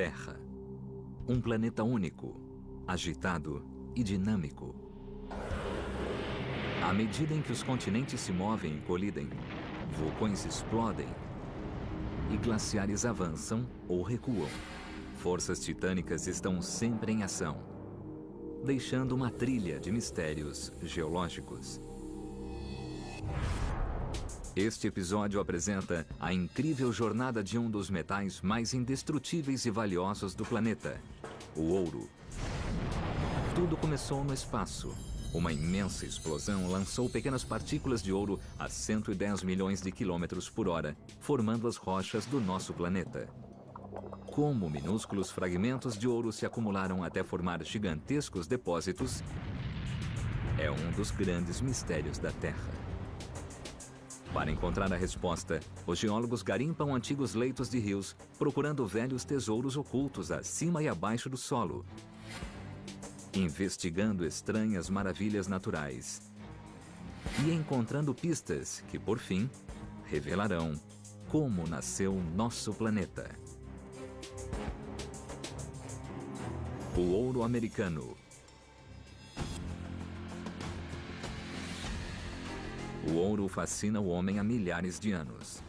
Terra. Um planeta único, agitado e dinâmico. À medida em que os continentes se movem e colidem, vulcões explodem e glaciares avançam ou recuam. Forças titânicas estão sempre em ação, deixando uma trilha de mistérios geológicos. Este episódio apresenta a incrível jornada de um dos metais mais indestrutíveis e valiosos do planeta, o ouro. Tudo começou no espaço. Uma imensa explosão lançou pequenas partículas de ouro a 110 milhões de quilômetros por hora, formando as rochas do nosso planeta. Como minúsculos fragmentos de ouro se acumularam até formar gigantescos depósitos, é um dos grandes mistérios da Terra. Para encontrar a resposta, os geólogos garimpam antigos leitos de rios, procurando velhos tesouros ocultos acima e abaixo do solo, investigando estranhas maravilhas naturais e encontrando pistas que, por fim, revelarão como nasceu nosso planeta. O ouro americano. O ouro fascina o homem há milhares de anos.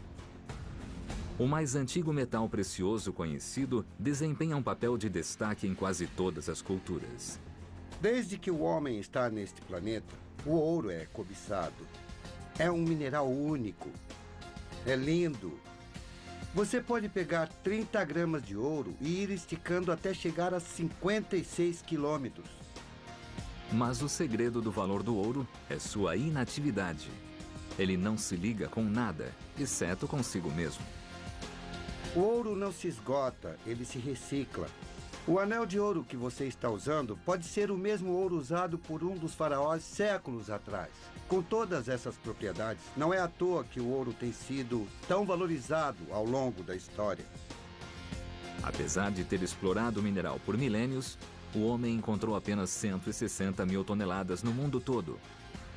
O mais antigo metal precioso conhecido desempenha um papel de destaque em quase todas as culturas. Desde que o homem está neste planeta, o ouro é cobiçado. É um mineral único. É lindo. Você pode pegar 30 gramas de ouro e ir esticando até chegar a 56 quilômetros. Mas o segredo do valor do ouro é sua inatividade. Ele não se liga com nada, exceto consigo mesmo. O ouro não se esgota, ele se recicla. O anel de ouro que você está usando pode ser o mesmo ouro usado por um dos faraós séculos atrás. Com todas essas propriedades, não é à toa que o ouro tem sido tão valorizado ao longo da história. Apesar de ter explorado o mineral por milênios, o homem encontrou apenas 160 mil toneladas no mundo todo,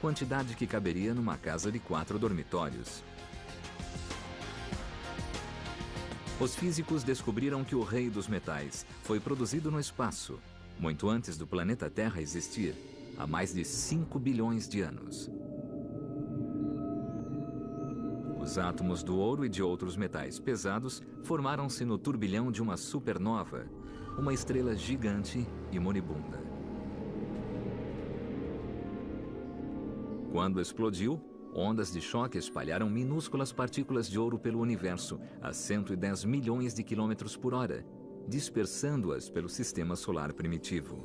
quantidade que caberia numa casa de 4 dormitórios. Os físicos descobriram que o rei dos metais foi produzido no espaço, muito antes do planeta Terra existir, há mais de 5 bilhões de anos. Os átomos do ouro e de outros metais pesados formaram-se no turbilhão de uma supernova, uma estrela gigante e moribunda. Quando explodiu, ondas de choque espalharam minúsculas partículas de ouro pelo universo a 110 milhões de quilômetros por hora, dispersando-as pelo sistema solar primitivo.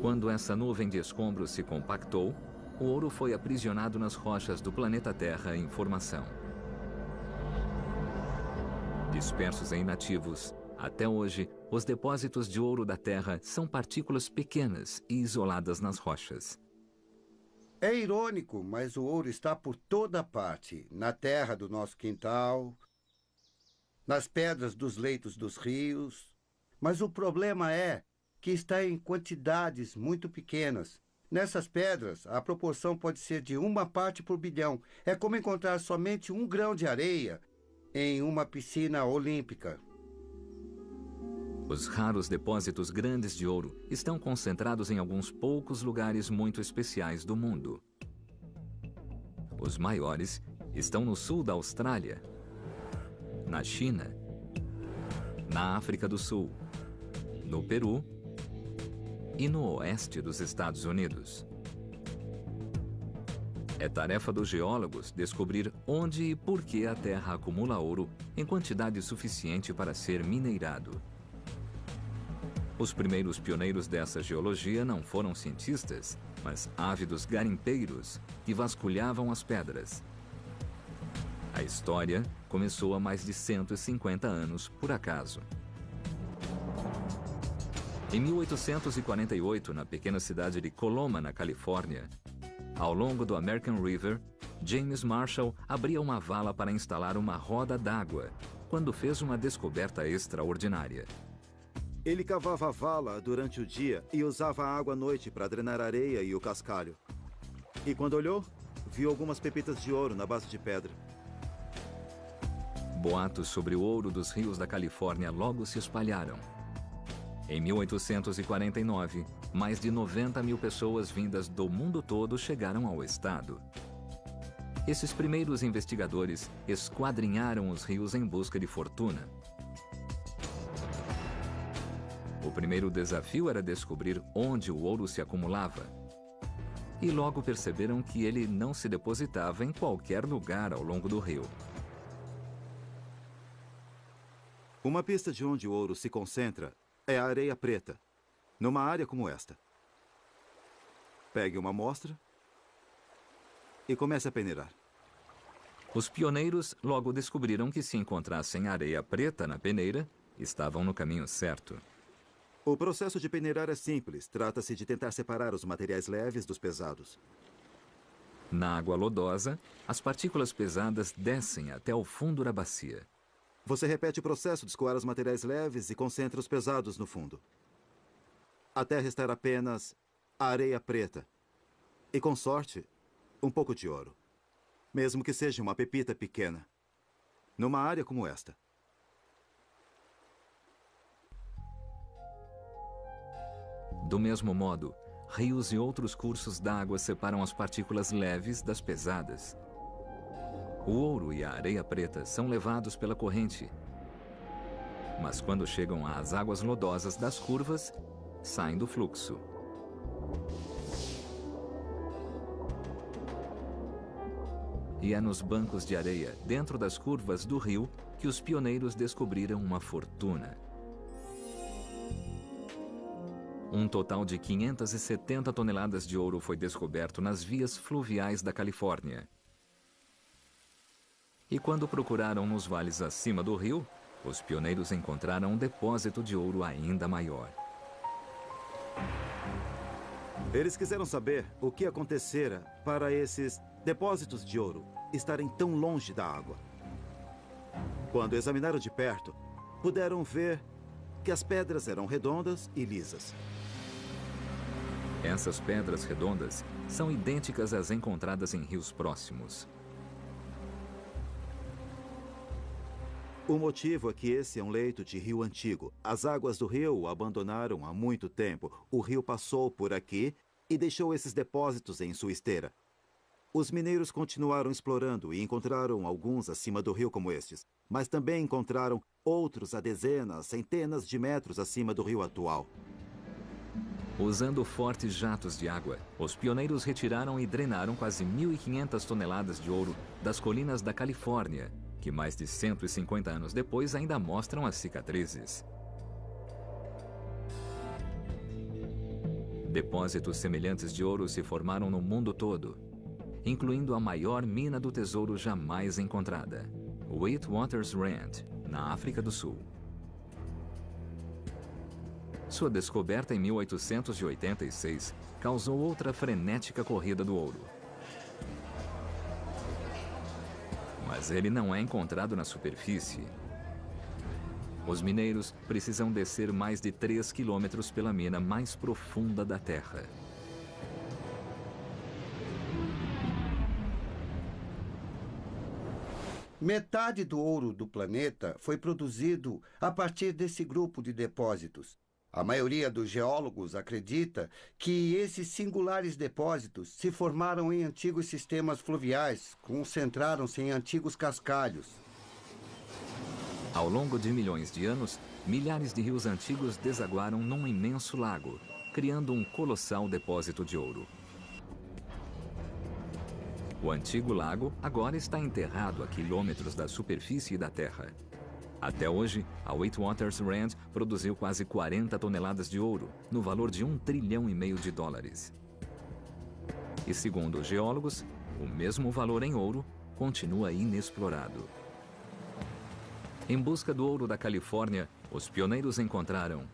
Quando essa nuvem de escombros se compactou, o ouro foi aprisionado nas rochas do planeta Terra em formação. Dispersos e inativos, até hoje, os depósitos de ouro da Terra são partículas pequenas e isoladas nas rochas. É irônico, mas o ouro está por toda parte, na terra do nosso quintal, nas pedras dos leitos dos rios. Mas o problema é que está em quantidades muito pequenas. Nessas pedras, a proporção pode ser de 1 parte por bilhão. É como encontrar somente 1 grão de areia em uma piscina olímpica. Os raros depósitos grandes de ouro estão concentrados em alguns poucos lugares muito especiais do mundo. Os maiores estão no sul da Austrália, na China, na África do Sul, no Peru e no oeste dos Estados Unidos. É tarefa dos geólogos descobrir onde e por que a Terra acumula ouro em quantidade suficiente para ser minerado. Os primeiros pioneiros dessa geologia não foram cientistas, mas ávidos garimpeiros que vasculhavam as pedras. A história começou há mais de 150 anos, por acaso. Em 1848, na pequena cidade de Coloma, na Califórnia, ao longo do American River, James Marshall abria uma vala para instalar uma roda d'água, quando fez uma descoberta extraordinária. Ele cavava a vala durante o dia e usava a água à noite para drenar a areia e o cascalho. E quando olhou, viu algumas pepitas de ouro na base de pedra. Boatos sobre o ouro dos rios da Califórnia logo se espalharam. Em 1849, mais de 90 mil pessoas vindas do mundo todo chegaram ao estado. Esses primeiros investigadores esquadrinharam os rios em busca de fortuna. O primeiro desafio era descobrir onde o ouro se acumulava. E logo perceberam que ele não se depositava em qualquer lugar ao longo do rio. Uma pista de onde o ouro se concentra é a areia preta, numa área como esta. Pegue uma amostra e comece a peneirar. Os pioneiros logo descobriram que se encontrassem areia preta na peneira, estavam no caminho certo. O processo de peneirar é simples. Trata-se de tentar separar os materiais leves dos pesados. Na água lodosa, as partículas pesadas descem até o fundo da bacia. Você repete o processo de escoar os materiais leves e concentra os pesados no fundo, até restar apenas a areia preta. E, com sorte, um pouco de ouro. Mesmo que seja uma pepita pequena. Numa área como esta. Do mesmo modo, rios e outros cursos d'água separam as partículas leves das pesadas. O ouro e a areia preta são levados pela corrente. Mas quando chegam às águas lodosas das curvas, saem do fluxo. E é nos bancos de areia, dentro das curvas do rio, que os pioneiros descobriram uma fortuna. Um total de 570 toneladas de ouro foi descoberto nas vias fluviais da Califórnia. E quando procuraram nos vales acima do rio, os pioneiros encontraram um depósito de ouro ainda maior. Eles quiseram saber o que acontecera para esses depósitos de ouro estarem tão longe da água. Quando examinaram de perto, puderam ver que as pedras eram redondas e lisas. Essas pedras redondas são idênticas às encontradas em rios próximos. O motivo é que esse é um leito de rio antigo. As águas do rio o abandonaram há muito tempo. O rio passou por aqui e deixou esses depósitos em sua esteira. Os mineiros continuaram explorando e encontraram alguns acima do rio como estes, mas também encontraram outros a dezenas, centenas de metros acima do rio atual. Usando fortes jatos de água, os pioneiros retiraram e drenaram quase 1.500 toneladas de ouro das colinas da Califórnia, que mais de 150 anos depois ainda mostram as cicatrizes. Depósitos semelhantes de ouro se formaram no mundo todo, incluindo a maior mina do tesouro jamais encontrada, Witwatersrand, na África do Sul. Sua descoberta em 1886 causou outra frenética corrida do ouro. Mas ele não é encontrado na superfície. Os mineiros precisam descer mais de 3 quilômetros pela mina mais profunda da Terra. Metade do ouro do planeta foi produzido a partir desse grupo de depósitos. A maioria dos geólogos acredita que esses singulares depósitos se formaram em antigos sistemas fluviais, concentraram-se em antigos cascalhos. Ao longo de milhões de anos, milhares de rios antigos desaguaram num imenso lago, criando um colossal depósito de ouro. O antigo lago agora está enterrado a quilômetros da superfície da Terra. Até hoje, a Witwatersrand produziu quase 40 toneladas de ouro, no valor de $1,5 trilhão de dólares. E segundo os geólogos, o mesmo valor em ouro continua inexplorado. Em busca do ouro da Califórnia, os pioneiros encontraram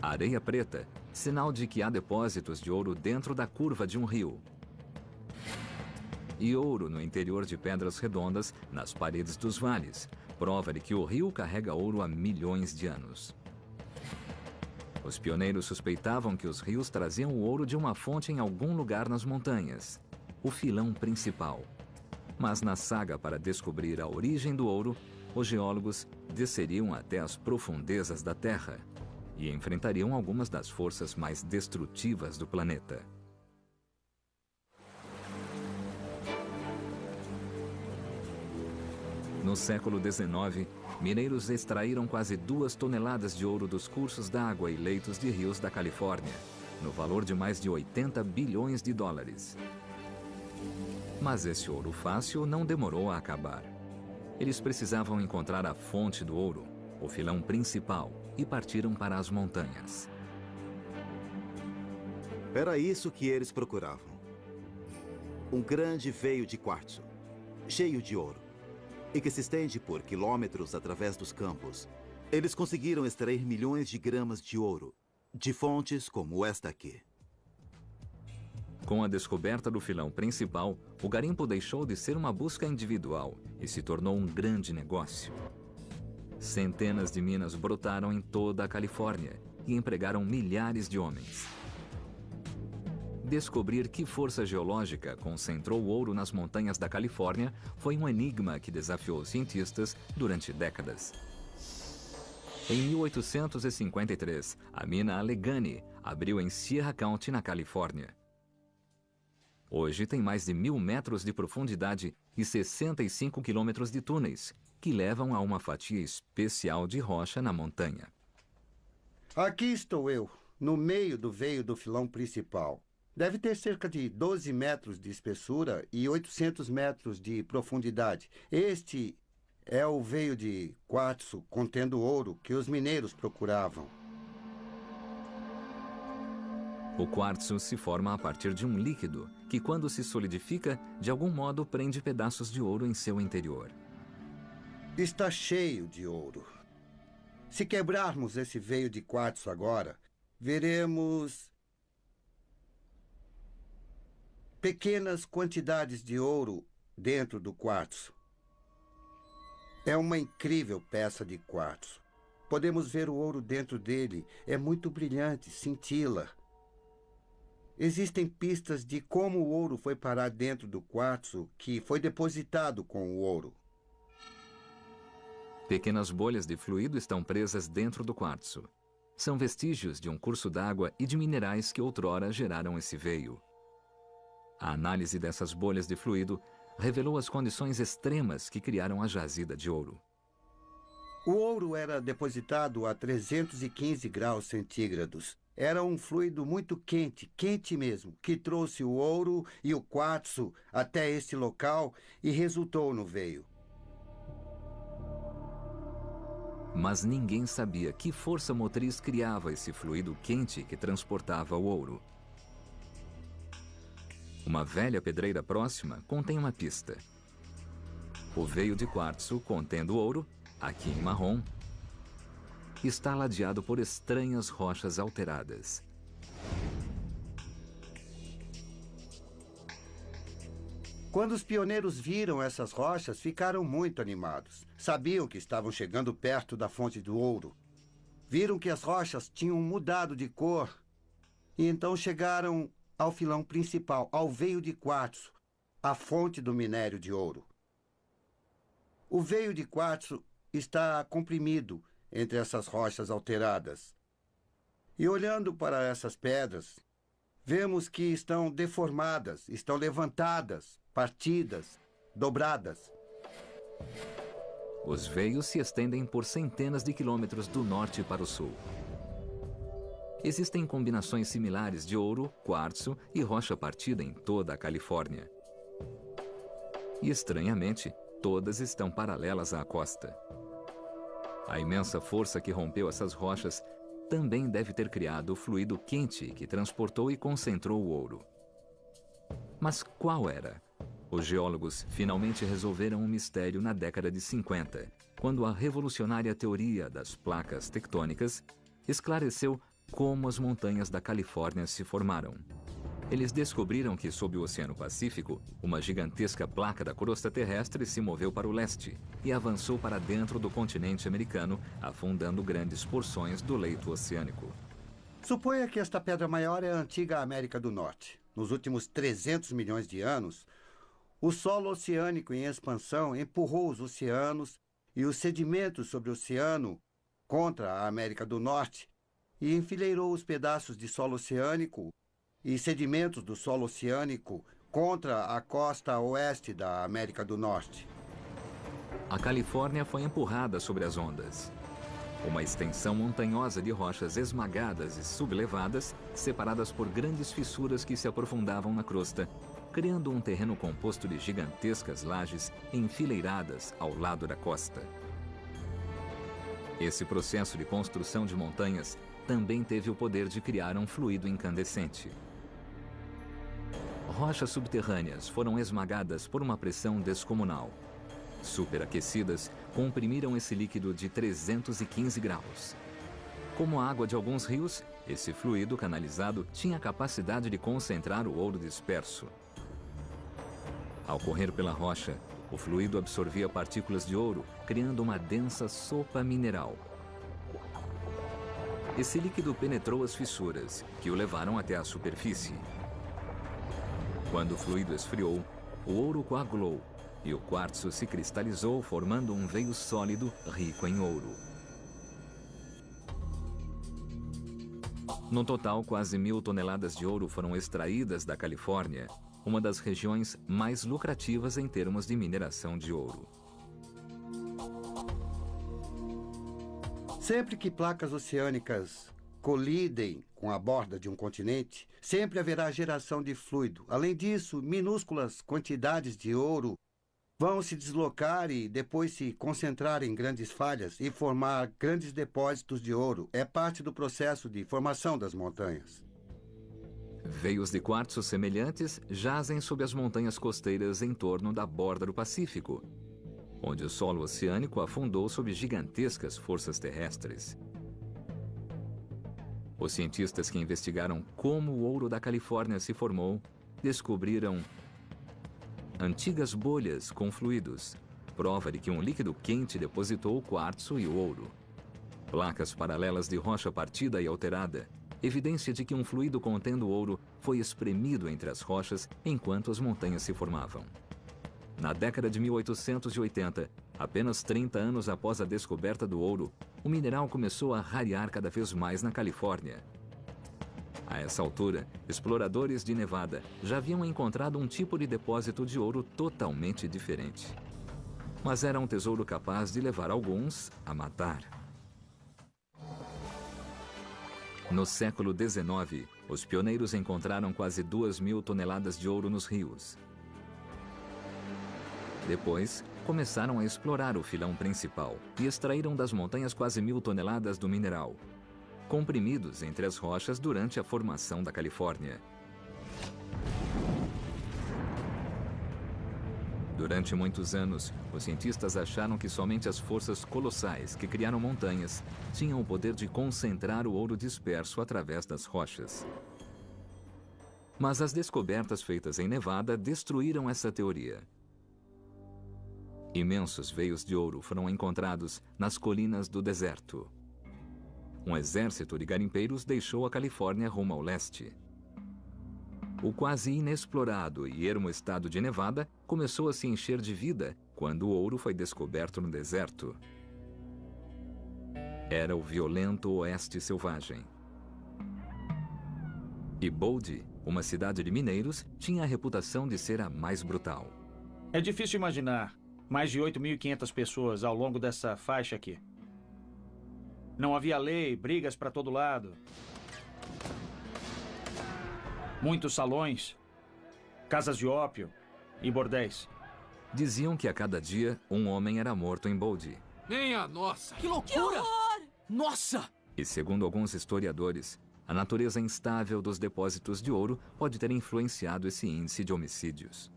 areia preta, sinal de que há depósitos de ouro dentro da curva de um rio. E ouro no interior de pedras redondas nas paredes dos vales, prova de que o rio carrega ouro há milhões de anos. Os pioneiros suspeitavam que os rios traziam o ouro de uma fonte em algum lugar nas montanhas, o filão principal. Mas na saga para descobrir a origem do ouro, os geólogos desceriam até as profundezas da Terra e enfrentariam algumas das forças mais destrutivas do planeta. No século XIX, mineiros extraíram quase 2 toneladas de ouro dos cursos d'água e leitos de rios da Califórnia, no valor de mais de 80 bilhões de dólares. Mas esse ouro fácil não demorou a acabar. Eles precisavam encontrar a fonte do ouro, o filão principal, e partiram para as montanhas. Era isso que eles procuravam. Um grande veio de quartzo, cheio de ouro, e que se estende por quilômetros através dos campos. Eles conseguiram extrair milhões de gramas de ouro, de fontes como esta aqui. Com a descoberta do filão principal, o garimpo deixou de ser uma busca individual e se tornou um grande negócio. Centenas de minas brotaram em toda a Califórnia e empregaram milhares de homens. Descobrir que força geológica concentrou o ouro nas montanhas da Califórnia foi um enigma que desafiou os cientistas durante décadas. Em 1853, a mina Allegheny abriu em Sierra County, na Califórnia. Hoje tem mais de 1.000 metros de profundidade e 65 quilômetros de túneis, que levam a uma fatia especial de rocha na montanha. Aqui estou eu, no meio do veio do filão principal. Deve ter cerca de 12 metros de espessura e 800 metros de profundidade. Este é o veio de quartzo contendo ouro que os mineiros procuravam. O quartzo se forma a partir de um líquido que, quando se solidifica, de algum modo prende pedaços de ouro em seu interior. Está cheio de ouro. Se quebrarmos esse veio de quartzo agora, veremos pequenas quantidades de ouro dentro do quartzo. É uma incrível peça de quartzo. Podemos ver o ouro dentro dele. É muito brilhante, cintila. Existem pistas de como o ouro foi parar dentro do quartzo que foi depositado com o ouro. Pequenas bolhas de fluido estão presas dentro do quartzo. São vestígios de um curso d'água e de minerais que outrora geraram esse veio. A análise dessas bolhas de fluido revelou as condições extremas que criaram a jazida de ouro. O ouro era depositado a 315 graus centígrados. Era um fluido muito quente, quente mesmo, que trouxe o ouro e o quartzo até este local e resultou no veio. Mas ninguém sabia que força motriz criava esse fluido quente que transportava o ouro. Uma velha pedreira próxima contém uma pista. O veio de quartzo contendo ouro, aqui em marrom, está ladeado por estranhas rochas alteradas. Quando os pioneiros viram essas rochas, ficaram muito animados. Sabiam que estavam chegando perto da fonte do ouro. Viram que as rochas tinham mudado de cor e então chegaram ao filão principal, ao veio de quartzo, a fonte do minério de ouro. O veio de quartzo está comprimido entre essas rochas alteradas. E olhando para essas pedras, vemos que estão deformadas, estão levantadas, partidas, dobradas. Os veios se estendem por centenas de quilômetros do norte para o sul. Existem combinações similares de ouro, quartzo e rocha partida em toda a Califórnia. E, estranhamente, todas estão paralelas à costa. A imensa força que rompeu essas rochas também deve ter criado o fluido quente que transportou e concentrou o ouro. Mas qual era? Os geólogos finalmente resolveram um mistério na década de 50, quando a revolucionária teoria das placas tectônicas esclareceu como as montanhas da Califórnia se formaram. Eles descobriram que, sob o Oceano Pacífico, uma gigantesca placa da crosta terrestre se moveu para o leste e avançou para dentro do continente americano, afundando grandes porções do leito oceânico. Suponha que esta pedra maior é a antiga América do Norte. Nos últimos 300 milhões de anos, O solo oceânico em expansão empurrou os oceanos e os sedimentos sobre o oceano contra a América do Norte e enfileirou os pedaços de solo oceânico e sedimentos do solo oceânico contra a costa oeste da América do Norte. A Califórnia foi empurrada sobre as ondas. Uma extensão montanhosa de rochas esmagadas e sublevadas, separadas por grandes fissuras que se aprofundavam na crosta, criando um terreno composto de gigantescas lajes enfileiradas ao lado da costa. Esse processo de construção de montanhas também teve o poder de criar um fluido incandescente. Rochas subterrâneas foram esmagadas por uma pressão descomunal. Superaquecidas, comprimiram esse líquido de 315 graus. Como a água de alguns rios, esse fluido canalizado tinha a capacidade de concentrar o ouro disperso. Ao correr pela rocha, o fluido absorvia partículas de ouro, criando uma densa sopa mineral. Esse líquido penetrou as fissuras, que o levaram até a superfície. Quando o fluido esfriou, o ouro coagulou e o quartzo se cristalizou, formando um veio sólido rico em ouro. No total, quase 1.000 toneladas de ouro foram extraídas da Califórnia, uma das regiões mais lucrativas em termos de mineração de ouro. Sempre que placas oceânicas colidem com a borda de um continente, sempre haverá geração de fluido. Além disso, minúsculas quantidades de ouro vão se deslocar e depois se concentrar em grandes falhas e formar grandes depósitos de ouro. É parte do processo de formação das montanhas. Veios de quartzo semelhantes jazem sob as montanhas costeiras em torno da borda do Pacífico, onde o solo oceânico afundou sob gigantescas forças terrestres. Os cientistas que investigaram como o ouro da Califórnia se formou descobriram antigas bolhas com fluidos, prova de que um líquido quente depositou o quartzo e o ouro. Placas paralelas de rocha partida e alterada, evidência de que um fluido contendo ouro foi espremido entre as rochas enquanto as montanhas se formavam. Na década de 1880, apenas 30 anos após a descoberta do ouro, o mineral começou a rarear cada vez mais na Califórnia. A essa altura, exploradores de Nevada já haviam encontrado um tipo de depósito de ouro totalmente diferente. Mas era um tesouro capaz de levar alguns a matar. No século XIX, os pioneiros encontraram quase 2.000 toneladas de ouro nos rios. Depois, começaram a explorar o filão principal e extraíram das montanhas quase 1.000 toneladas do mineral, comprimidos entre as rochas durante a formação da Califórnia. Durante muitos anos, os cientistas acharam que somente as forças colossais que criaram montanhas tinham o poder de concentrar o ouro disperso através das rochas. Mas as descobertas feitas em Nevada destruíram essa teoria. Imensos veios de ouro foram encontrados nas colinas do deserto. Um exército de garimpeiros deixou a Califórnia rumo ao leste. O quase inexplorado e ermo estado de Nevada começou a se encher de vida quando o ouro foi descoberto no deserto. Era o violento oeste selvagem. E Boulder, uma cidade de mineiros, tinha a reputação de ser a mais brutal. É difícil imaginar mais de 8.500 pessoas ao longo dessa faixa aqui. Não havia lei, brigas para todo lado. Muitos salões, casas de ópio e bordéis. Diziam que a cada dia um homem era morto em Boulder. Nem a nossa! Que loucura! Nossa! E segundo alguns historiadores, a natureza instável dos depósitos de ouro pode ter influenciado esse índice de homicídios.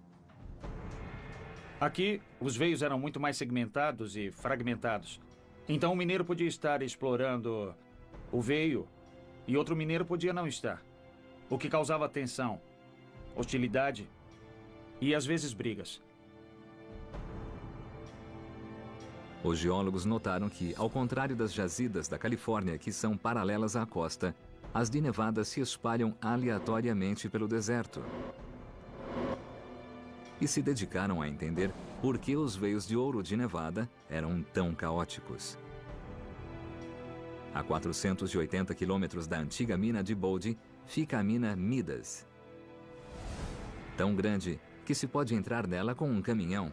Aqui, os veios eram muito mais segmentados e fragmentados. Então, um mineiro podia estar explorando o veio e outro mineiro podia não estar. O que causava tensão, hostilidade e, às vezes, brigas. Os geólogos notaram que, ao contrário das jazidas da Califórnia, que são paralelas à costa, as de Nevada se espalham aleatoriamente pelo deserto. e se dedicaram a entender por que os veios de ouro de Nevada eram tão caóticos. A 480 quilômetros da antiga mina de Bode fica a mina Midas. Tão grande que se pode entrar nela com um caminhão.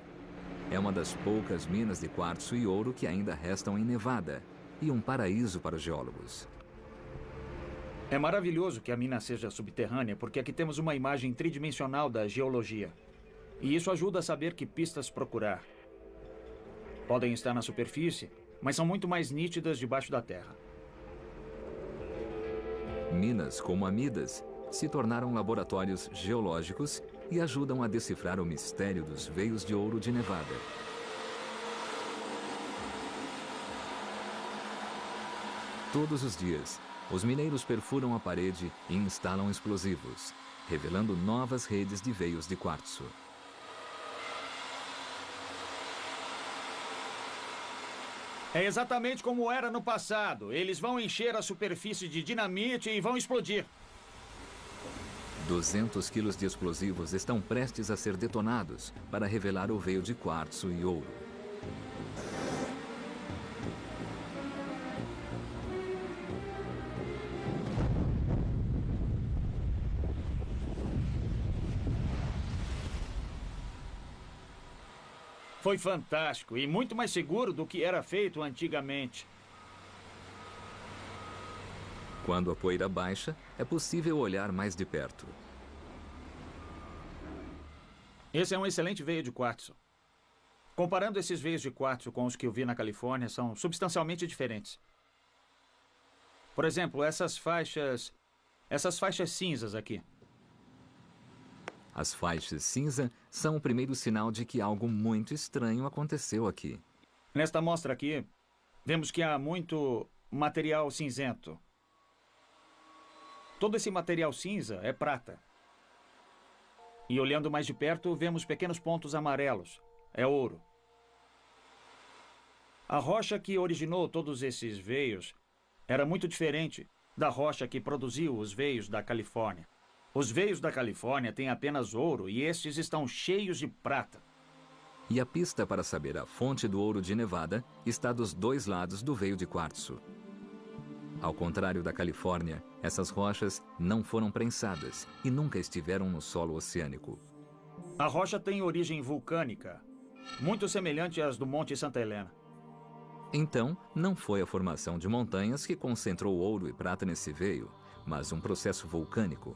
É uma das poucas minas de quartzo e ouro que ainda restam em Nevada, e um paraíso para os geólogos. É maravilhoso que a mina seja subterrânea, porque aqui temos uma imagem tridimensional da geologia. E isso ajuda a saber que pistas procurar. Podem estar na superfície, mas são muito mais nítidas debaixo da terra. Minas como a Midas se tornaram laboratórios geológicos e ajudam a decifrar o mistério dos veios de ouro de Nevada. Todos os dias, os mineiros perfuram a parede e instalam explosivos, revelando novas redes de veios de quartzo. É exatamente como era no passado. Eles vão encher a superfície de dinamite e vão explodir. 200 quilos de explosivos estão prestes a ser detonados para revelar o veio de quartzo e ouro. Foi fantástico e muito mais seguro do que era feito antigamente. Quando a poeira baixa, é possível olhar mais de perto. Esse é um excelente veio de quartzo. Comparando esses veios de quartzo com os que eu vi na Califórnia, são substancialmente diferentes. Por exemplo, essas faixas cinzas aqui. As faixas cinza são o primeiro sinal de que algo muito estranho aconteceu aqui. Nesta amostra aqui, vemos que há muito material cinzento. Todo esse material cinza é prata. E olhando mais de perto, vemos pequenos pontos amarelos. É ouro. A rocha que originou todos esses veios era muito diferente da rocha que produziu os veios da Califórnia. Os veios da Califórnia têm apenas ouro e estes estão cheios de prata. E a pista para saber a fonte do ouro de Nevada está dos dois lados do veio de quartzo. Ao contrário da Califórnia, essas rochas não foram prensadas e nunca estiveram no solo oceânico. A rocha tem origem vulcânica, muito semelhante às do Monte Santa Helena. Então, não foi a formação de montanhas que concentrou ouro e prata nesse veio, mas um processo vulcânico.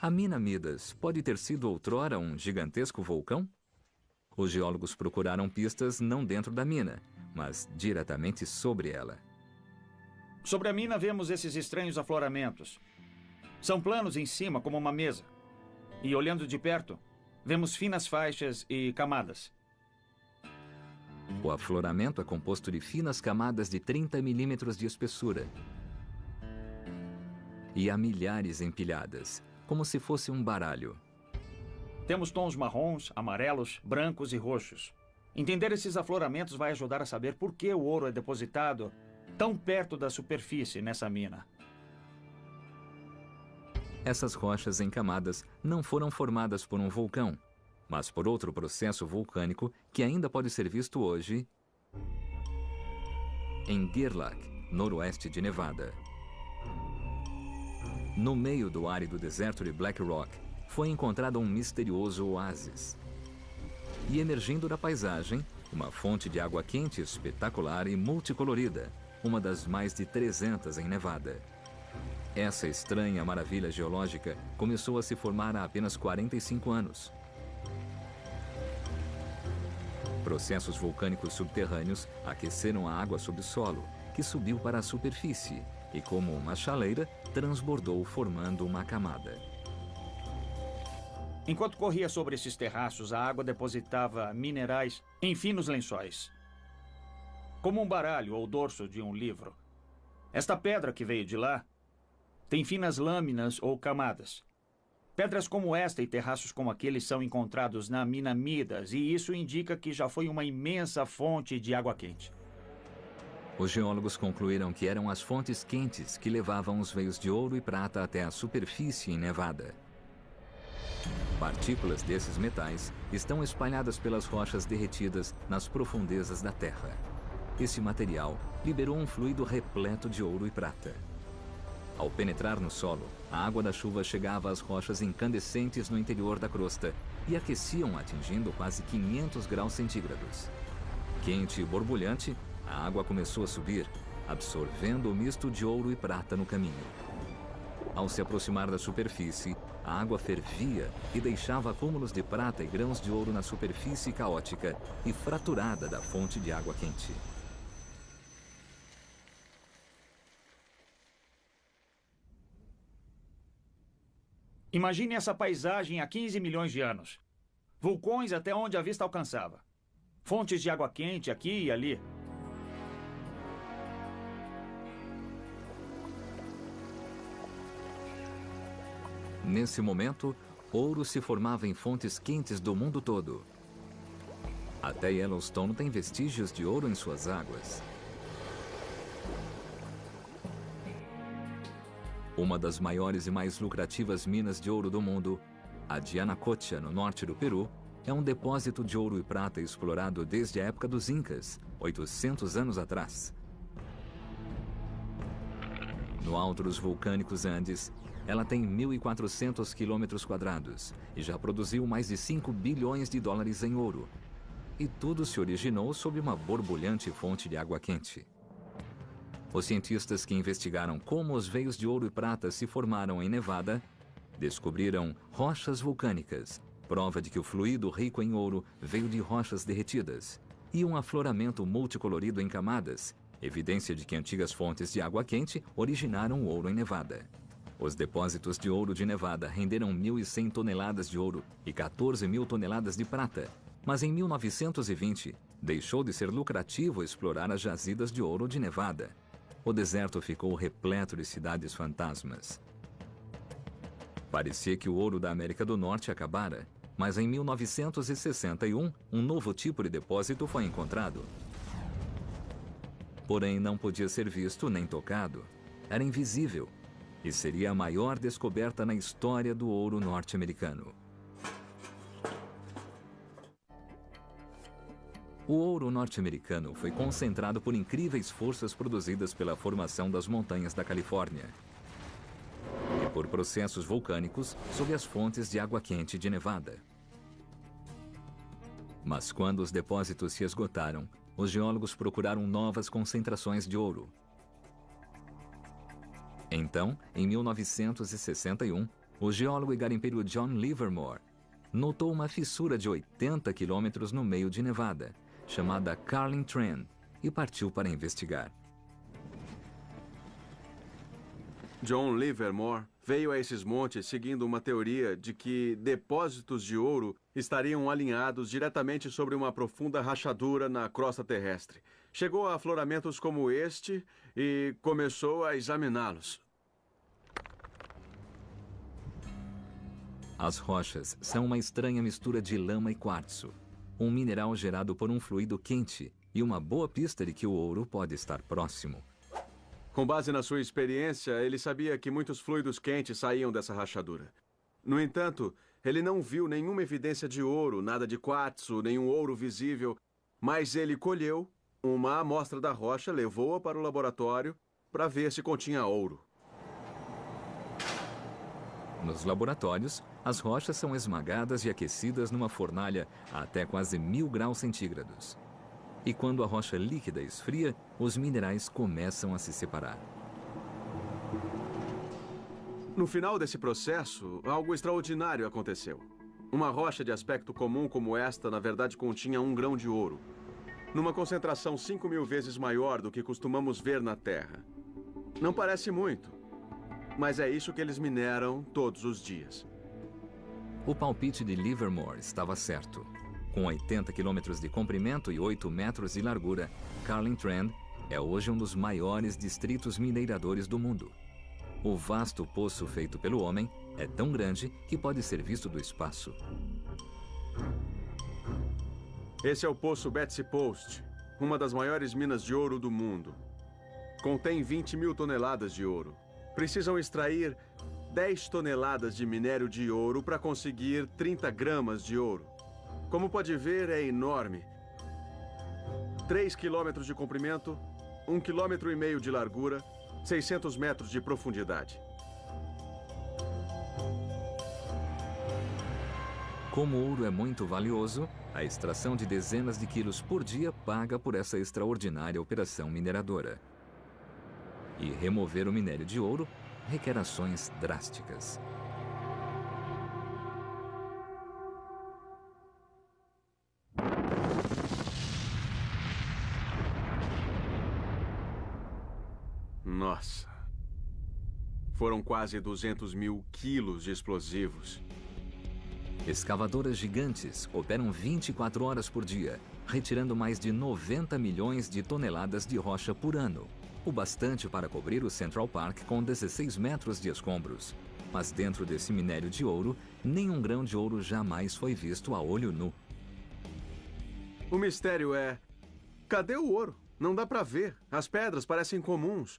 A mina Midas pode ter sido outrora um gigantesco vulcão? Os geólogos procuraram pistas não dentro da mina, mas diretamente sobre ela. Sobre a mina vemos esses estranhos afloramentos. São planos em cima como uma mesa. E olhando de perto, vemos finas faixas e camadas. O afloramento é composto de finas camadas de 30 milímetros de espessura. E há milhares empilhadas, como se fosse um baralho. Temos tons marrons, amarelos, brancos e roxos. Entender esses afloramentos vai ajudar a saber por que o ouro é depositado tão perto da superfície nessa mina. Essas rochas em camadas não foram formadas por um vulcão, mas por outro processo vulcânico que ainda pode ser visto hoje em Gerlach, noroeste de Nevada. No meio do árido deserto de Black Rock, foi encontrado um misterioso oásis. E emergindo da paisagem, uma fonte de água quente espetacular e multicolorida, uma das mais de 300 em Nevada. Essa estranha maravilha geológica começou a se formar há apenas 45 anos. Processos vulcânicos subterrâneos aqueceram a água sob o solo, que subiu para a superfície e, como uma chaleira, transbordou formando uma camada. Enquanto corria sobre esses terraços, a água depositava minerais em finos lençóis. Como um baralho ou dorso de um livro. Esta pedra que veio de lá tem finas lâminas ou camadas. Pedras como esta e terraços como aquele são encontrados na mina Midas, e isso indica que já foi uma imensa fonte de água quente. Os geólogos concluíram que eram as fontes quentes que levavam os veios de ouro e prata até a superfície em Nevada. Partículas desses metais estão espalhadas pelas rochas derretidas nas profundezas da Terra. Esse material liberou um fluido repleto de ouro e prata. Ao penetrar no solo, a água da chuva chegava às rochas incandescentes no interior da crosta e aqueciam, atingindo quase 500 graus centígrados. Quente e borbulhante, a água começou a subir, absorvendo o misto de ouro e prata no caminho. Ao se aproximar da superfície, a água fervia e deixava acúmulos de prata e grãos de ouro na superfície caótica e fraturada da fonte de água quente. Imagine essa paisagem há 15 milhões de anos. Vulcões até onde a vista alcançava. Fontes de água quente aqui e ali. Nesse momento, ouro se formava em fontes quentes do mundo todo. Até Yellowstone tem vestígios de ouro em suas águas. Uma das maiores e mais lucrativas minas de ouro do mundo, a de Yanacocha, no norte do Peru, é um depósito de ouro e prata explorado desde a época dos Incas, 800 anos atrás. No alto dos vulcânicos Andes, ela tem 1.400 quilômetros quadrados e já produziu mais de 5 bilhões de dólares em ouro. E tudo se originou sob uma borbulhante fonte de água quente. Os cientistas que investigaram como os veios de ouro e prata se formaram em Nevada descobriram rochas vulcânicas, prova de que o fluido rico em ouro veio de rochas derretidas, e um afloramento multicolorido em camadas, evidência de que antigas fontes de água quente originaram o ouro em Nevada. Os depósitos de ouro de Nevada renderam 1.100 toneladas de ouro e 14.000 toneladas de prata, mas em 1920 deixou de ser lucrativo explorar as jazidas de ouro de Nevada. O deserto ficou repleto de cidades fantasmas. Parecia que o ouro da América do Norte acabara, mas em 1961, um novo tipo de depósito foi encontrado. Porém, não podia ser visto nem tocado. Era invisível e seria a maior descoberta na história do ouro norte-americano. O ouro norte-americano foi concentrado por incríveis forças produzidas pela formação das montanhas da Califórnia e por processos vulcânicos sob as fontes de água quente de Nevada. Mas quando os depósitos se esgotaram, os geólogos procuraram novas concentrações de ouro. Então, em 1961, o geólogo e garimpeiro John Livermore notou uma fissura de 80 quilômetros no meio de Nevada, chamada Carlin Trend, e partiu para investigar. John Livermore veio a esses montes seguindo uma teoria de que depósitos de ouro estariam alinhados diretamente sobre uma profunda rachadura na crosta terrestre. Chegou a afloramentos como este e começou a examiná-los. As rochas são uma estranha mistura de lama e quartzo, um mineral gerado por um fluido quente e uma boa pista de que o ouro pode estar próximo. Com base na sua experiência, ele sabia que muitos fluidos quentes saíam dessa rachadura. No entanto, ele não viu nenhuma evidência de ouro, nada de quartzo, nenhum ouro visível, mas ele colheu uma amostra da rocha, levou-a para o laboratório para ver se continha ouro. Nos laboratórios, as rochas são esmagadas e aquecidas numa fornalha a até quase 1.000 graus centígrados. E quando a rocha líquida esfria, os minerais começam a se separar. No final desse processo, algo extraordinário aconteceu. Uma rocha de aspecto comum como esta, na verdade, continha 1 grão de ouro, numa concentração 5.000 vezes maior do que costumamos ver na Terra. Não parece muito, mas é isso que eles mineram todos os dias. O palpite de Livermore estava certo. Com 80 quilômetros de comprimento e 8 metros de largura, Carlin Trend é hoje um dos maiores distritos mineradores do mundo. O vasto poço feito pelo homem é tão grande que pode ser visto do espaço. Esse é o poço Betsy Post, uma das maiores minas de ouro do mundo. Contém 20.000 toneladas de ouro. Precisam extrair 10 toneladas de minério de ouro para conseguir 30 gramas de ouro. Como pode ver, é enorme. 3 quilômetros de comprimento, 1,5 quilômetros de largura, 600 metros de profundidade. Como o ouro é muito valioso, a extração de dezenas de quilos por dia paga por essa extraordinária operação mineradora. E remover o minério de ouro requer ações drásticas. Nossa. Foram quase 200 mil quilos de explosivos. Escavadoras gigantes operam 24 horas por dia, retirando mais de 90 milhões de toneladas de rocha por ano. O bastante para cobrir o Central Park com 16 metros de escombros. Mas dentro desse minério de ouro, nenhum grão de ouro jamais foi visto a olho nu. O mistério é... cadê o ouro? Não dá para ver. As pedras parecem comuns.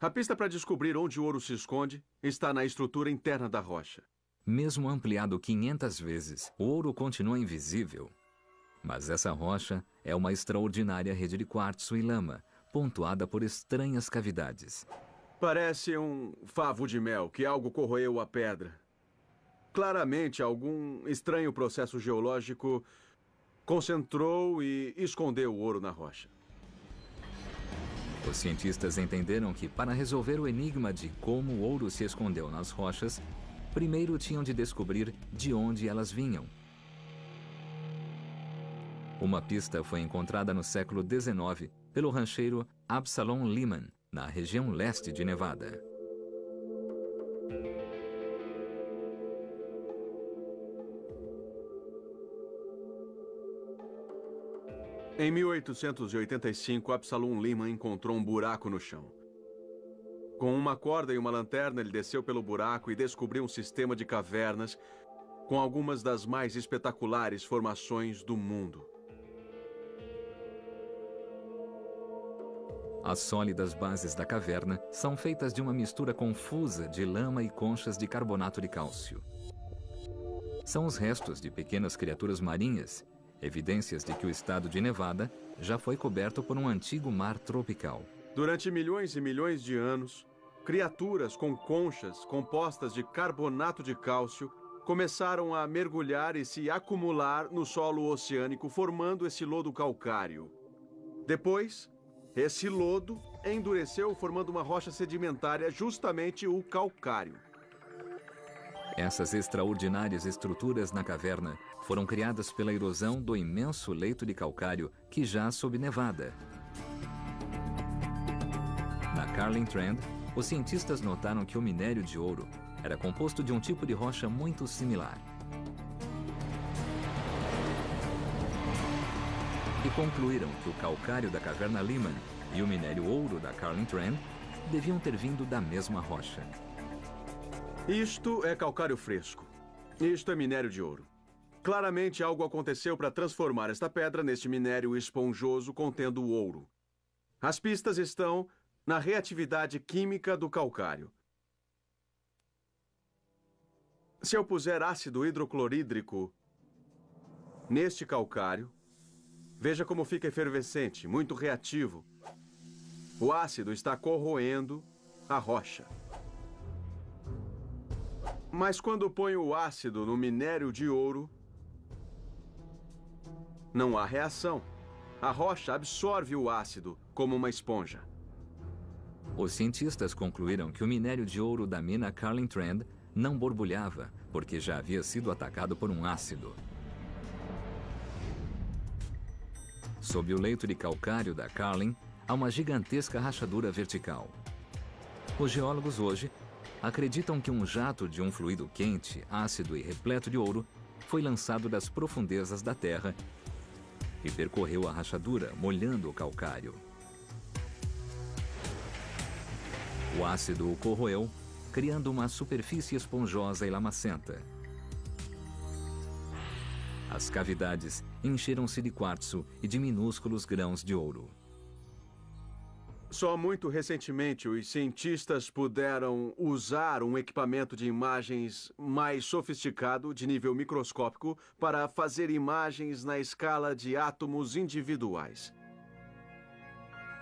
A pista para descobrir onde o ouro se esconde está na estrutura interna da rocha. Mesmo ampliado 500 vezes, o ouro continua invisível. Mas essa rocha é uma extraordinária rede de quartzo e lama, pontuada por estranhas cavidades. Parece um favo de mel, que algo corroeu a pedra. Claramente, algum estranho processo geológico concentrou e escondeu o ouro na rocha. Os cientistas entenderam que, para resolver o enigma de como o ouro se escondeu nas rochas, primeiro tinham de descobrir de onde elas vinham. Uma pista foi encontrada no século XIX pelo rancheiro Absalom Lehman, na região leste de Nevada. Em 1885, Absalom Lehman encontrou um buraco no chão. Com uma corda e uma lanterna, ele desceu pelo buraco e descobriu um sistema de cavernas com algumas das mais espetaculares formações do mundo. As sólidas bases da caverna são feitas de uma mistura confusa de lama e conchas de carbonato de cálcio. São os restos de pequenas criaturas marinhas, evidências de que o estado de Nevada já foi coberto por um antigo mar tropical. Durante milhões e milhões de anos, criaturas com conchas compostas de carbonato de cálcio começaram a mergulhar e se acumular no solo oceânico, formando esse lodo calcário. Depois, esse lodo endureceu, formando uma rocha sedimentária, justamente o calcário. Essas extraordinárias estruturas na caverna foram criadas pela erosão do imenso leito de calcário que jaz sob Nevada. Na Carlin Trend, os cientistas notaram que o minério de ouro era composto de um tipo de rocha muito similar. E concluíram que o calcário da caverna Lehman e o minério ouro da Carlin Trend deviam ter vindo da mesma rocha. Isto é calcário fresco. Isto é minério de ouro. Claramente algo aconteceu para transformar esta pedra neste minério esponjoso contendo o ouro. As pistas estão na reatividade química do calcário. Se eu puser ácido hidroclorídrico neste calcário, veja como fica efervescente, muito reativo. O ácido está corroendo a rocha. Mas quando ponho o ácido no minério de ouro, não há reação. A rocha absorve o ácido como uma esponja. Os cientistas concluíram que o minério de ouro da mina Carlin Trend não borbulhava, porque já havia sido atacado por um ácido. Sob o leito de calcário da Carlin, há uma gigantesca rachadura vertical. Os geólogos hoje acreditam que um jato de um fluido quente, ácido e repleto de ouro foi lançado das profundezas da Terra e percorreu a rachadura, molhando o calcário. O ácido o corroeu, criando uma superfície esponjosa e lamacenta. As cavidades encheram-se de quartzo e de minúsculos grãos de ouro. Só muito recentemente os cientistas puderam usar um equipamento de imagens mais sofisticado, de nível microscópico, para fazer imagens na escala de átomos individuais.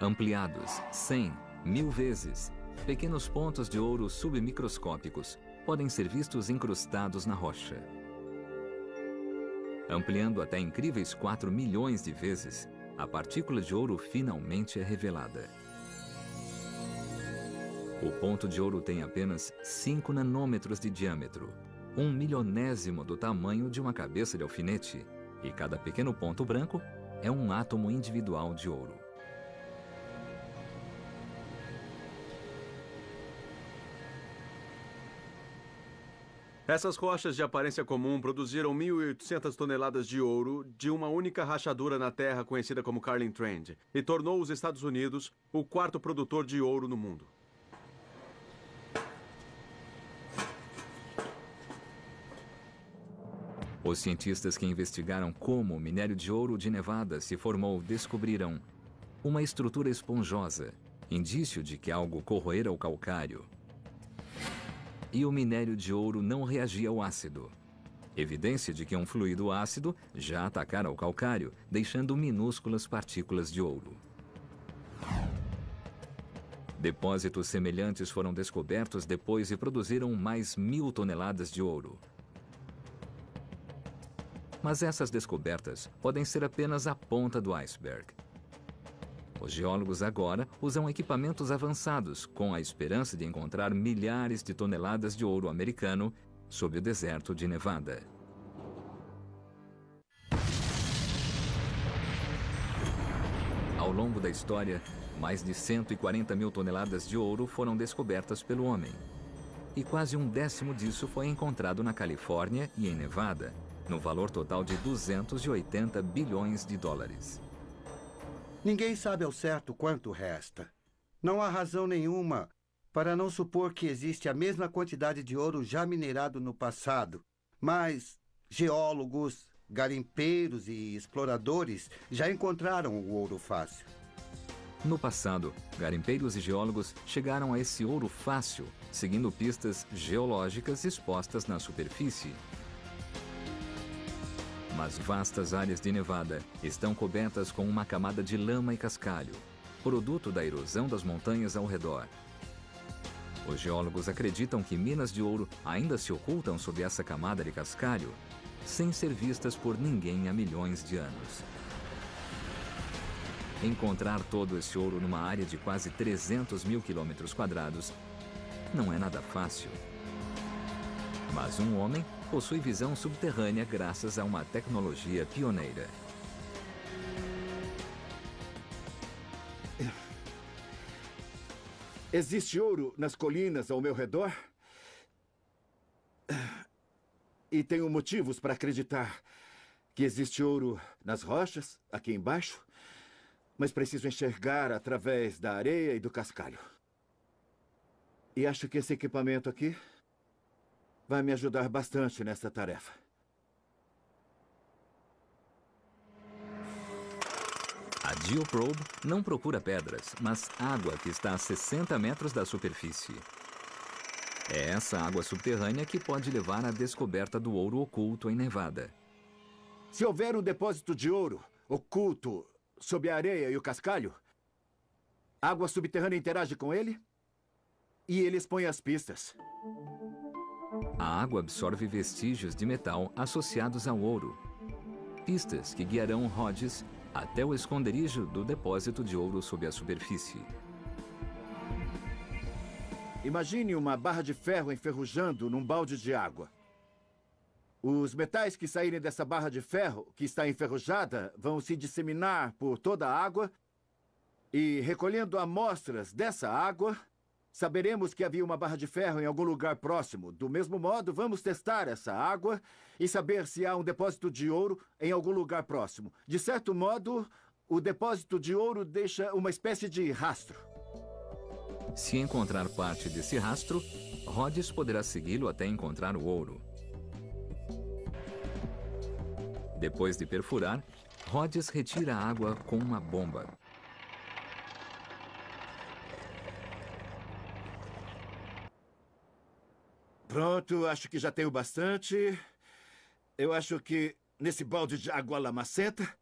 Ampliados 100, 1000 vezes, pequenos pontos de ouro submicroscópicos podem ser vistos incrustados na rocha. Ampliando até incríveis 4 milhões de vezes, a partícula de ouro finalmente é revelada. O ponto de ouro tem apenas 5 nanômetros de diâmetro, 1/1000º do tamanho de uma cabeça de alfinete, e cada pequeno ponto branco é um átomo individual de ouro. Essas rochas de aparência comum produziram 1.800 toneladas de ouro de uma única rachadura na Terra conhecida como Carlin Trend e tornou os Estados Unidos o quarto produtor de ouro no mundo. Os cientistas que investigaram como o minério de ouro de Nevada se formou descobriram uma estrutura esponjosa, indício de que algo corroera o calcário. E o minério de ouro não reagia ao ácido, evidência de que um fluido ácido já atacara o calcário, deixando minúsculas partículas de ouro. Depósitos semelhantes foram descobertos depois e produziram mais 1000 toneladas de ouro. Mas essas descobertas podem ser apenas a ponta do iceberg. Os geólogos agora usam equipamentos avançados com a esperança de encontrar milhares de toneladas de ouro americano sob o deserto de Nevada. Ao longo da história, mais de 140 mil toneladas de ouro foram descobertas pelo homem. E quase 1/10 disso foi encontrado na Califórnia e em Nevada, no valor total de 280 bilhões de dólares. Ninguém sabe ao certo quanto resta. Não há razão nenhuma para não supor que existe a mesma quantidade de ouro já minerado no passado, mas geólogos, garimpeiros e exploradores já encontraram o ouro fácil. No passado, garimpeiros e geólogos chegaram a esse ouro fácil, seguindo pistas geológicas expostas na superfície. Mas vastas áreas de Nevada estão cobertas com uma camada de lama e cascalho, produto da erosão das montanhas ao redor. Os geólogos acreditam que minas de ouro ainda se ocultam sob essa camada de cascalho, sem ser vistas por ninguém há milhões de anos. Encontrar todo esse ouro numa área de quase 300 mil quilômetros quadrados não é nada fácil. Mas um homem possui visão subterrânea graças a uma tecnologia pioneira. Existe ouro nas colinas ao meu redor? E tenho motivos para acreditar que existe ouro nas rochas, aqui embaixo, mas preciso enxergar através da areia e do cascalho. E acho que esse equipamento aqui vai me ajudar bastante nessa tarefa. A Geoprobe não procura pedras, mas água que está a 60 metros da superfície. É essa água subterrânea que pode levar à descoberta do ouro oculto em Nevada. Se houver um depósito de ouro oculto sob a areia e o cascalho, a água subterrânea interage com ele e ele expõe as pistas. A água absorve vestígios de metal associados ao ouro. Pistas que guiarão Rhodes até o esconderijo do depósito de ouro sob a superfície. Imagine uma barra de ferro enferrujando num balde de água. Os metais que saírem dessa barra de ferro, que está enferrujada, vão se disseminar por toda a água e, recolhendo amostras dessa água, saberemos que havia uma barra de ferro em algum lugar próximo. Do mesmo modo, vamos testar essa água e saber se há um depósito de ouro em algum lugar próximo. De certo modo, o depósito de ouro deixa uma espécie de rastro. Se encontrar parte desse rastro, Rhodes poderá segui-lo até encontrar o ouro. Depois de perfurar, Rhodes retira a água com uma bomba. Pronto, acho que já tenho bastante. Eu acho que nesse balde de água lamacenta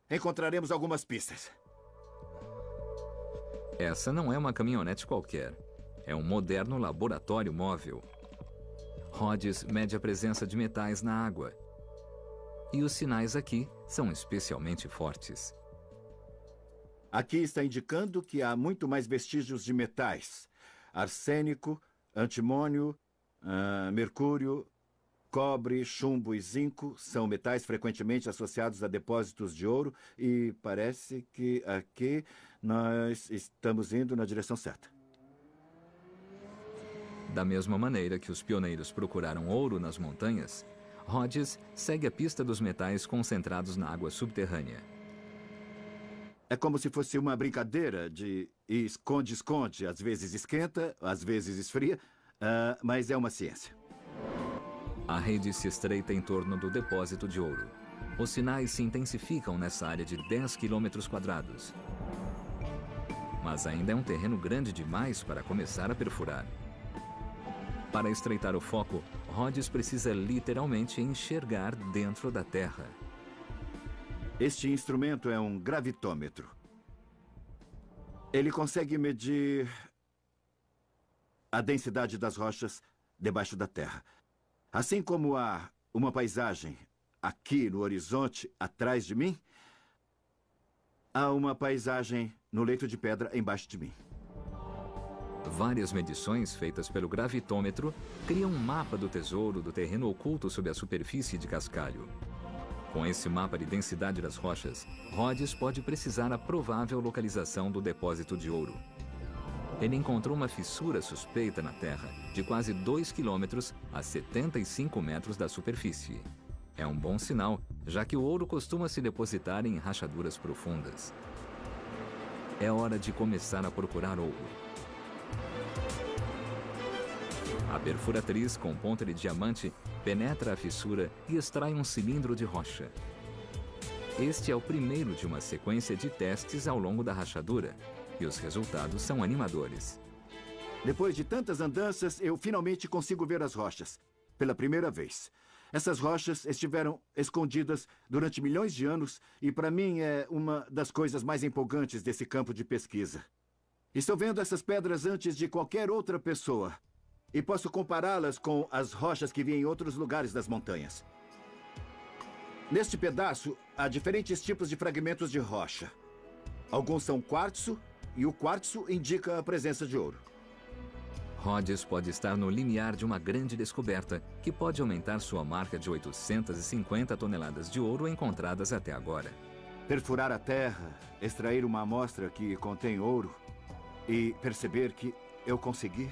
encontraremos algumas pistas. Essa não é uma caminhonete qualquer. É um moderno laboratório móvel. Rhodes mede a presença de metais na água. E os sinais aqui são especialmente fortes. Aqui está indicando que há muito mais vestígios de metais. Arsênico, antimônio, mercúrio, cobre, chumbo e zinco são metais frequentemente associados a depósitos de ouro e parece que aqui nós estamos indo na direção certa. Da mesma maneira que os pioneiros procuraram ouro nas montanhas, Rhodes segue a pista dos metais concentrados na água subterrânea. É como se fosse uma brincadeira de esconde-esconde. Às vezes esquenta, às vezes esfria, mas é uma ciência. A rede se estreita em torno do depósito de ouro. Os sinais se intensificam nessa área de 10 km². Mas ainda é um terreno grande demais para começar a perfurar. Para estreitar o foco, Rhodes precisa literalmente enxergar dentro da terra. Este instrumento é um gravitômetro. Ele consegue medir a densidade das rochas debaixo da terra. Assim como há uma paisagem aqui no horizonte atrás de mim, há uma paisagem no leito de pedra embaixo de mim. Várias medições feitas pelo gravitômetro criam um mapa do tesouro do terreno oculto sob a superfície de cascalho. Com esse mapa de densidade das rochas, Rhodes pode precisar a provável localização do depósito de ouro. Ele encontrou uma fissura suspeita na terra, de quase 2 quilômetros a 75 metros da superfície. É um bom sinal, já que o ouro costuma se depositar em rachaduras profundas. É hora de começar a procurar ouro. A perfuratriz com ponta de diamante penetra a fissura e extrai um cilindro de rocha. Este é o primeiro de uma sequência de testes ao longo da rachadura, e os resultados são animadores. Depois de tantas andanças, eu finalmente consigo ver as rochas. Pela primeira vez. Essas rochas estiveram escondidas durante milhões de anos e, para mim, é uma das coisas mais empolgantes desse campo de pesquisa. Estou vendo essas pedras antes de qualquer outra pessoa. E posso compará-las com as rochas que vi em outros lugares das montanhas. Neste pedaço, há diferentes tipos de fragmentos de rocha. Alguns são quartzo, e o quartzo indica a presença de ouro. Rhodes pode estar no limiar de uma grande descoberta, que pode aumentar sua marca de 850 toneladas de ouro encontradas até agora. Perfurar a terra, extrair uma amostra que contém ouro e perceber que eu consegui...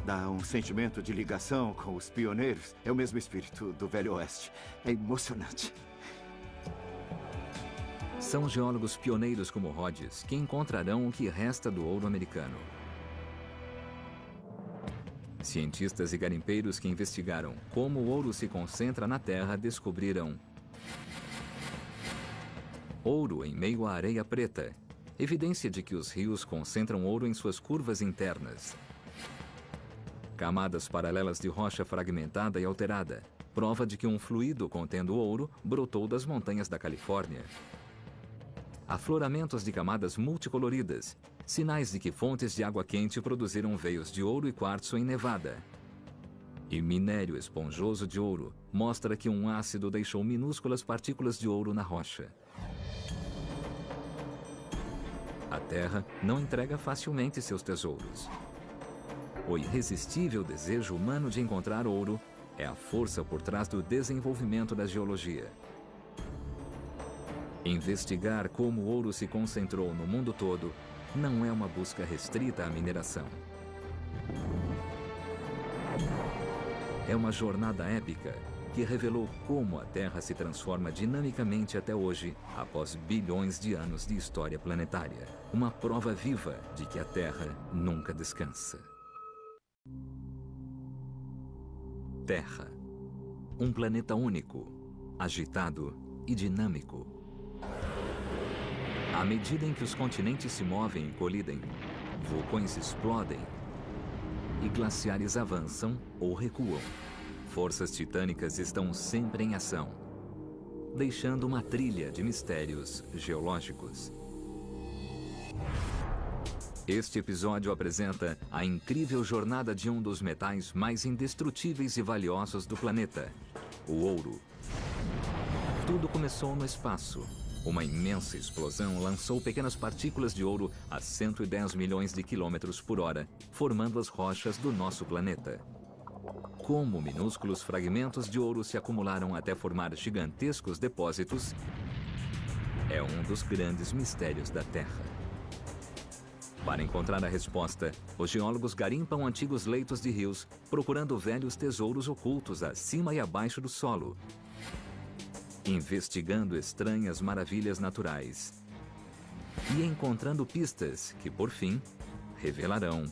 Dá um sentimento de ligação com os pioneiros. É o mesmo espírito do Velho Oeste. É emocionante. São geólogos pioneiros como Rhodes que encontrarão o que resta do ouro americano. Cientistas e garimpeiros que investigaram como o ouro se concentra na terra descobriram ouro em meio à areia preta, evidência de que os rios concentram ouro em suas curvas internas. Camadas paralelas de rocha fragmentada e alterada, prova de que um fluido contendo ouro brotou das montanhas da Califórnia. Afloramentos de camadas multicoloridas, sinais de que fontes de água quente produziram veios de ouro e quartzo em Nevada. E minério esponjoso de ouro mostra que um ácido deixou minúsculas partículas de ouro na rocha. A Terra não entrega facilmente seus tesouros. O irresistível desejo humano de encontrar ouro é a força por trás do desenvolvimento da geologia. Investigar como o ouro se concentrou no mundo todo não é uma busca restrita à mineração. É uma jornada épica que revelou como a Terra se transforma dinamicamente até hoje, após bilhões de anos de história planetária. Uma prova viva de que a Terra nunca descansa. Terra. Um planeta único, agitado e dinâmico. À medida em que os continentes se movem e colidem, vulcões explodem, e glaciares avançam ou recuam. Forças titânicas estão sempre em ação, deixando uma trilha de mistérios geológicos. Este episódio apresenta a incrível jornada de um dos metais mais indestrutíveis e valiosos do planeta, o ouro. Tudo começou no espaço. Uma imensa explosão lançou pequenas partículas de ouro a 110 milhões de quilômetros por hora, formando as rochas do nosso planeta. Como minúsculos fragmentos de ouro se acumularam até formar gigantescos depósitos, é um dos grandes mistérios da Terra. Para encontrar a resposta, os geólogos garimpam antigos leitos de rios, procurando velhos tesouros ocultos acima e abaixo do solo, investigando estranhas maravilhas naturais e encontrando pistas que, por fim, revelarão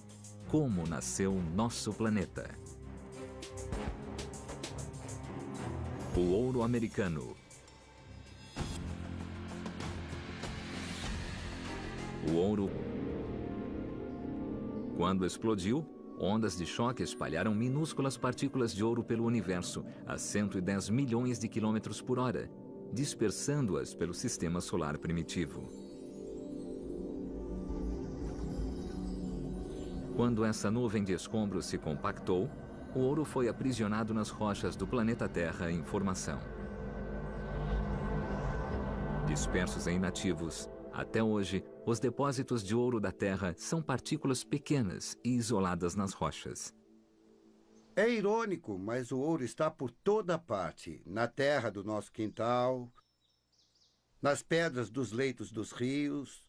como nasceu nosso planeta. O ouro americano. O ouro, quando explodiu, ondas de choque espalharam minúsculas partículas de ouro pelo universo a 110 milhões de quilômetros por hora, dispersando-as pelo sistema solar primitivo. Quando essa nuvem de escombros se compactou, o ouro foi aprisionado nas rochas do planeta Terra em formação. Dispersos e inativos, até hoje, os depósitos de ouro da Terra são partículas pequenas e isoladas nas rochas. É irônico, mas o ouro está por toda parte, na terra do nosso quintal, nas pedras dos leitos dos rios.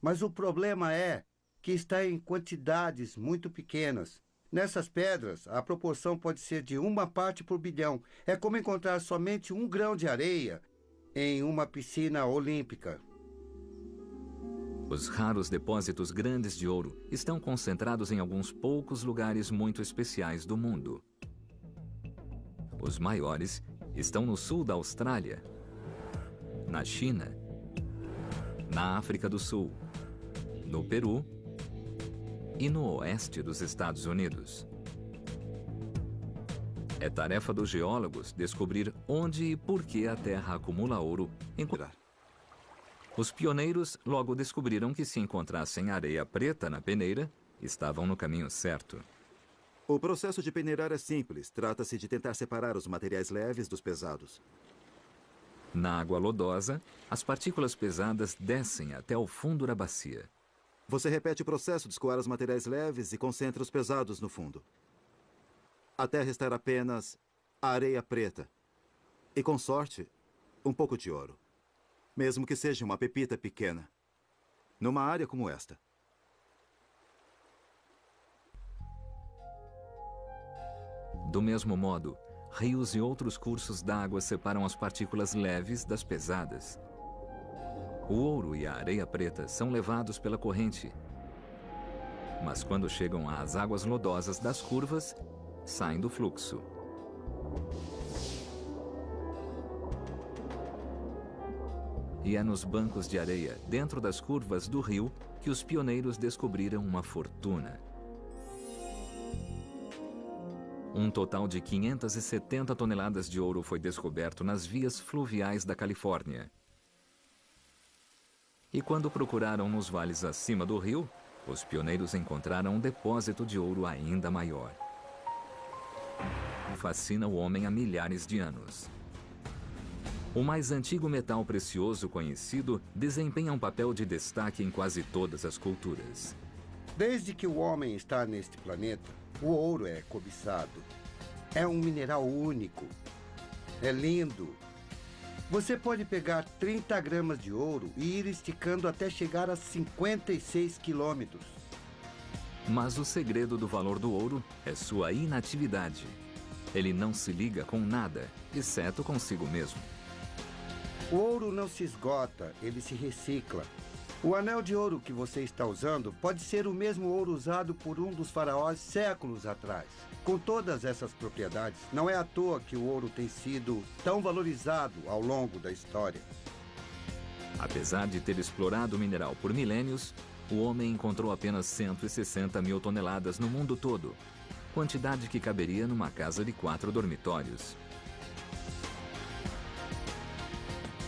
Mas o problema é que está em quantidades muito pequenas. Nessas pedras, a proporção pode ser de 1 parte por bilhão. É como encontrar somente 1 grão de areia em uma piscina olímpica. Os raros depósitos grandes de ouro estão concentrados em alguns poucos lugares muito especiais do mundo. Os maiores estão no sul da Austrália, na China, na África do Sul, no Peru e no oeste dos Estados Unidos. É tarefa dos geólogos descobrir onde e por que a Terra acumula ouro em... Os pioneiros logo descobriram que se encontrassem areia preta na peneira, estavam no caminho certo. O processo de peneirar é simples. Trata-se de tentar separar os materiais leves dos pesados. Na água lodosa, as partículas pesadas descem até o fundo da bacia. Você repete o processo de escoar os materiais leves e concentra os pesados no fundo, até restar apenas a areia preta. E, com sorte, um pouco de ouro. Mesmo que seja uma pepita pequena, numa área como esta. Do mesmo modo, rios e outros cursos d'água separam as partículas leves das pesadas. O ouro e a areia preta são levados pela corrente. Mas quando chegam às águas lodosas das curvas, saem do fluxo. E é nos bancos de areia, dentro das curvas do rio, que os pioneiros descobriram uma fortuna. Um total de 570 toneladas de ouro foi descoberto nas vias fluviais da Califórnia. E quando procuraram nos vales acima do rio, os pioneiros encontraram um depósito de ouro ainda maior. Fascina o homem há milhares de anos. O mais antigo metal precioso conhecido desempenha um papel de destaque em quase todas as culturas. Desde que o homem está neste planeta, o ouro é cobiçado. É um mineral único. É lindo. Você pode pegar 30 gramas de ouro e ir esticando até chegar a 56 quilômetros. Mas o segredo do valor do ouro é sua inatividade. Ele não se liga com nada, exceto consigo mesmo. O ouro não se esgota, ele se recicla. O anel de ouro que você está usando pode ser o mesmo ouro usado por um dos faraós séculos atrás. Com todas essas propriedades, não é à toa que o ouro tem sido tão valorizado ao longo da história. Apesar de ter explorado o mineral por milênios, o homem encontrou apenas 160 mil toneladas no mundo todo, quantidade que caberia numa casa de 4 dormitórios.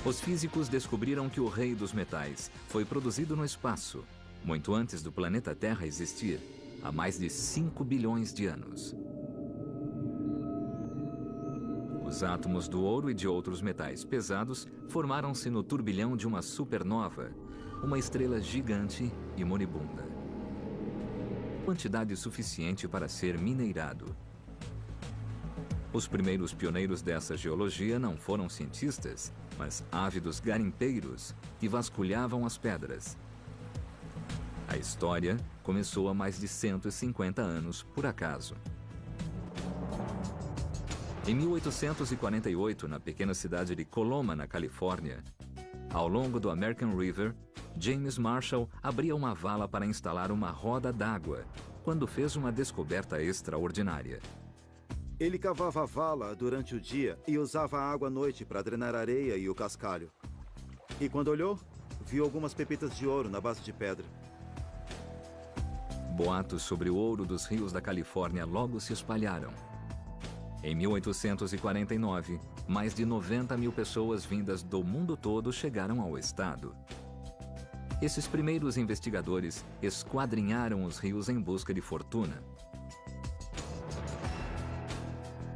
Os físicos descobriram que o rei dos metais foi produzido no espaço, muito antes do planeta Terra existir, há mais de 5 bilhões de anos. Os átomos do ouro e de outros metais pesados formaram-se no turbilhão de uma supernova, uma estrela gigante e moribunda. Quantidade suficiente para ser minerado. Os primeiros pioneiros dessa geologia não foram cientistas, mas ávidos garimpeiros que vasculhavam as pedras. A história começou há mais de 150 anos, por acaso. Em 1848, na pequena cidade de Coloma, na Califórnia, ao longo do American River, James Marshall abria uma vala para instalar uma roda d'água, quando fez uma descoberta extraordinária. Ele cavava a vala durante o dia e usava a água à noite para drenar a areia e o cascalho. E quando olhou, viu algumas pepitas de ouro na base de pedra. Boatos sobre o ouro dos rios da Califórnia logo se espalharam. Em 1849, mais de 90 mil pessoas vindas do mundo todo chegaram ao estado. Esses primeiros investigadores esquadrinharam os rios em busca de fortuna.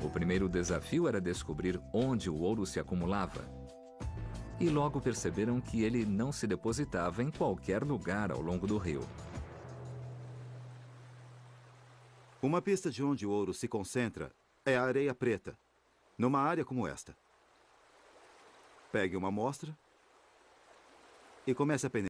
O primeiro desafio era descobrir onde o ouro se acumulava. E logo perceberam que ele não se depositava em qualquer lugar ao longo do rio. Uma pista de onde o ouro se concentra é a areia preta, numa área como esta. Pegue uma amostra e comece a peneirar.